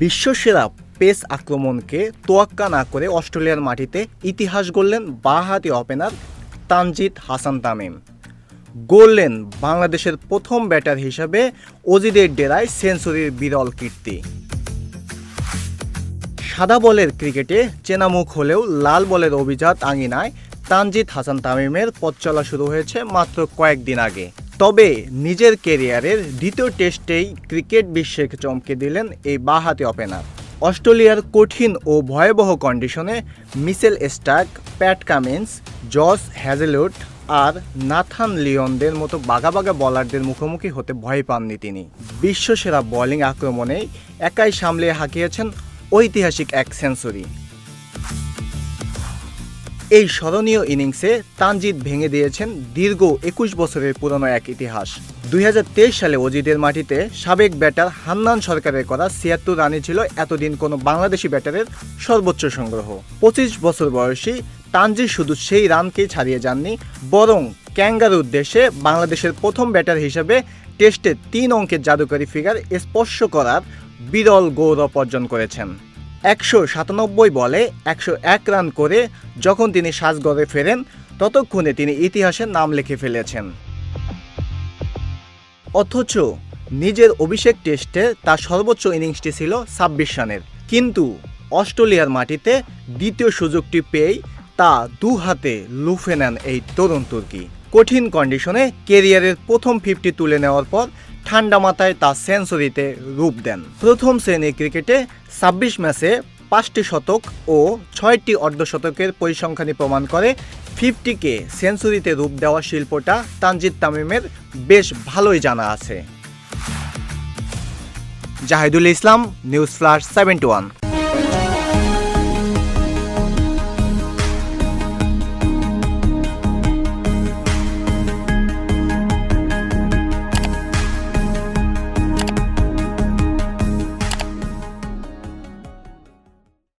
বিশ্বসেরা pace আক্রমণকে তোয়াক্কা না করে অস্ট্রেলিয়ার মাটিতে ইতিহাস গড়লেন বাঁহাতি ওপেনার তানজিদ হাসান তামিম। গড়লেন বাংলাদেশের প্রথম ব্যাটার হিসেবে অজিদের ডেরায় সেঞ্চুরির বিরল কীর্তি। সাদা বলের ক্রিকেটে চেনা মুখ হলেও লাল বলের অভিজাত আঙিনায় তানজিদ হাসান তামিমের পথ চলা শুরু হয়েছে মাত্র কয়েকদিন আগে। তবে নিজের ক্যারিয়ারের দ্বিতীয় টেস্টেই ক্রিকেট বিশ্বকে চমকে দিলেন এই বাঁহাতি ওপেনার। অস্ট্রেলিয়ার কঠিন ও ভয়াবহ কন্ডিশনে Mitchell Starc, Pat Cummins, Josh Hazlewood আর নাথান লিওনদের মতো বাঘা বলারদের মুখোমুখি হতে ভয় পাননি তিনি। বিশ্বসেরা বোলিং আক্রমণেই একাই সামলে হাঁকিয়েছেন ঐতিহাসিক এক সেঞ্চুরি। এই স্মরণীয় ইনিংসে তানজিদ ভেঙে দিয়েছেন দীর্ঘ 21 বছরের পুরনো এক ইতিহাস। 2023 সালে অজিদের মাটিতে সাবেক ব্যাটার হান্নান সরকারের করা 76 রানই ছিল এতদিন কোনো বাংলাদেশি ব্যাটারের সর্বোচ্চ সংগ্রহ। 25 বছর বয়সী তানজিদ শুধু সেই রানকেই ছাড়িয়ে যাননি, বরং ক্যাঙ্গারুর দেশে বাংলাদেশের প্রথম ব্যাটার হিসেবে টেস্টে 3 অঙ্কের জাদুকরী ফিগার স্পর্শ করার বিরল গৌরব অর্জন করেছেন। 197 বলে 101 রান করে যখন তিনি সাজঘরে ফেরেন, ততক্ষণে তিনি ইতিহাসের নাম লিখে ফেলেছেন। অথচ নিজের অভিষেক টেস্টে তার সর্বোচ্চ ইনিংসটি ছিল 26 রানের। কিন্তু অস্ট্রেলিয়ার মাটিতে দ্বিতীয় সুযোগটি পেয়েই তা দু হাতে লুফে নেন এই তরুণ তুর্কি। কঠিন কন্ডিশনে ক্যারিয়ারের প্রথম 50 তুলে নেওয়ার পর ঠান্ডা মাথায় তা সেঞ্চুরিতে রূপ দেন। প্রথম শ্রেণীর ক্রিকেটে 26 ম্যাচে 5টি শতক ও 6টি অর্ধশতকের পরিসংখ্যানই প্রমাণ করে 50কে সেঞ্চুরিতে রূপ দেওয়া শিল্পটা তানজিদ তামিমের বেশ ভালোই জানা আছে। জাহিদুল ইসলাম, নিউজ ফ্ল্যাশ 71।